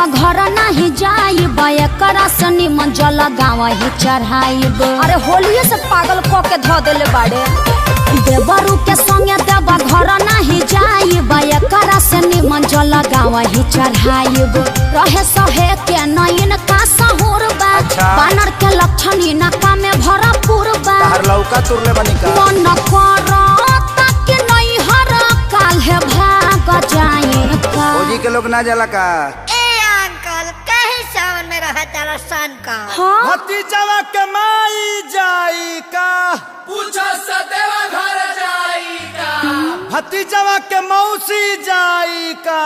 देवा घर नहीं जाइब, एकरा से निमन जल गाँव ही चढ़ाइब। अरे होलिये से पागल क के ध देले बाड़े। देवरू के संगे देवा घर नहीं जाइब, एकरा से निमन जल गाँव ही चढ़ाइब। रहे सहे के नयन का सहूर बा, बानर के लक्षण इनका में भरपूर बा। लौका तुरले बनी का मन करता कि नहीं हर काल है भाग जाए का। फौजी के लोग ना जाला का। ए अंकल कहीं सावन में रहा तारा सन का। हाँ? भतीजवा के माई जाई का, पूछो सदेवा घर जाई का। भतीजवा के मौसी जाई का,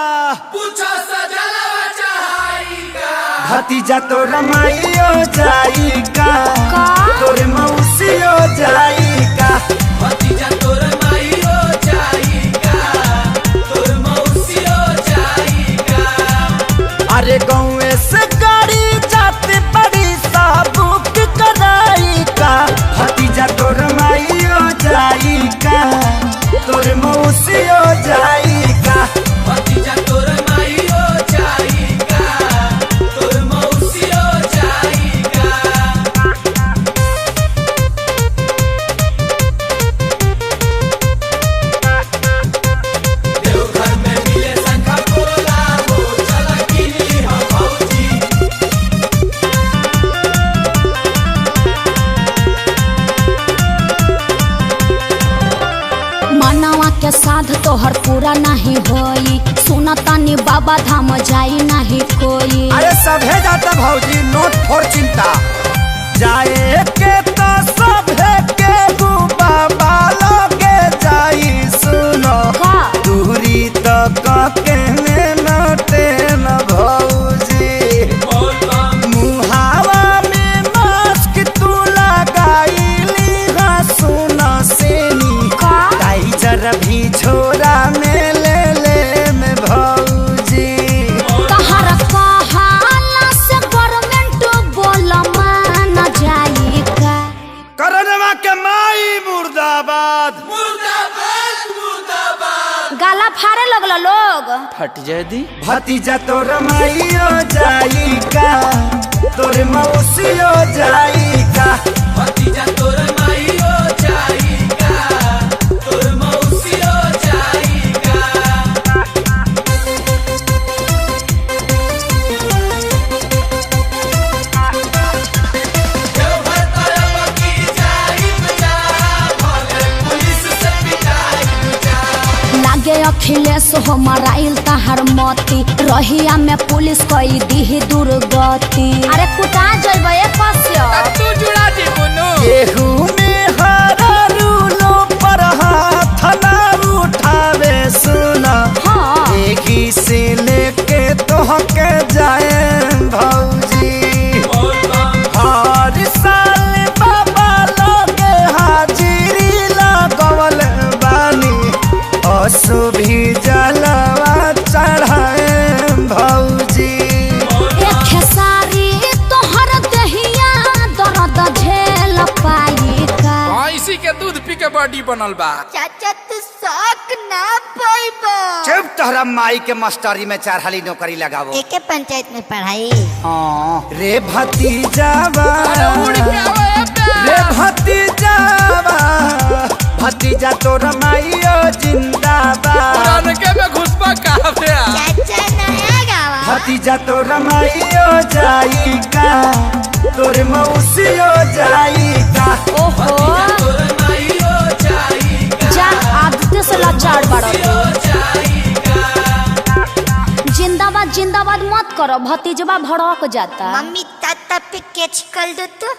पूछो सजलवा चढ़ाई का। भतीजा तो रमाइयो जाई का, तोरे मौसियो जाई का। भतीजा तोर माईयो जाई का, तोर मौसियो जाई का। अरे गाँव से गाड़ी जाते बड़ी साबुक कराई का, भतीजा तो रमाइयो जाई का, तोरे मौसियो जाई का। भतीजा तोर माईयो जाई का, तोर मौसियो जाई का। देवघर में मिले शंखा पोला हो, चला किनी हम फौजी। मनवा के साध तोहर पूरा नहीं होई, सुनतानी बाबा धाम जाई नहीं कोई। अरे सभे जाता भौजी, नोट फोर चिंता। जाए के तो सभे के बाबा लोगे जाई, सुनो का? दूरी तो के नोटे न भौजी। बोल बम मुहावा में मास्क तू लगाईली, हाँ सुनो सेनी का? टाइजर भी छोरा में ले में भौजी। तहर कहाला से गवर्नमेंट बोल मान जाई का। करनवा के माई मुर्दाबाद। मुर्दाबाद मुर्दाबाद। गाला फाड़े लगल लोग। फट जाए दी। भतीजा तो रमाइयो जाई का, तोरे मौसियो जाई का। भतीजा तोर माईयो जाई का, तोर मौसियो जाई का। देवघर तरफ की जाई बजा, भले पुलिस से पिटाई बजा। लागे अखिलेश हो मराइल तहर मती, रहिया में पुलिस कई दी दुर्गति। अरे कुटा जइबे पस्यो। तू जुड़ा दी बुनु। गेहूं में हरा रूलो पर हाथ ना उठावे, सुना हाँ। एही से लेके तोहके जाए भौजी। बोल बम हर साल बाबा लोगे हाजिरी लगवल बानी, असु भी जलवा चढ़ाए भौजी। एक खेसारी तोहर दहिया दर्द झेल पाई का। इसी के दूध पी के बॉडी बनल बा। चाचा तू शौक ना पाइबा। चुप, तोहरा माई के मास्टरी में 4 हाली नौकरी लगावो। एके पंचायत में पढ़ाई। हाँ रे भतीजावा, उड़ के आवे रे भतीजावा, भतीजा तो रमाइयो जिंदाबाद। के में घुसपा काफे। चाचा नया गावा। भतीजा तो रमाइयो जाई का, तोरे मौसियो जाई का। ओहो तोर माईयो जाई का, जा आदत से लाचार बड़ो। जाई का। जिंदाबाद जिंदाबाद मत करो, भतीजवा भड़क जाता। मम्मी ताता पे कैच कर दो तो।